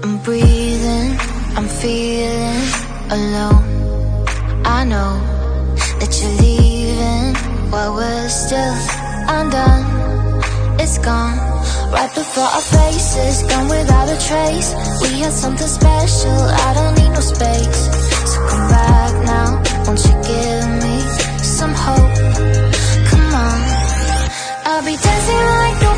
I'm breathing, I'm feeling alone. I know that you're leaving while we're still undone. It's gone, right before our faces, gone without a trace. We had something special, I don't need no space. So come back now, won't you give me some hope? Come on, I'll be dancing like the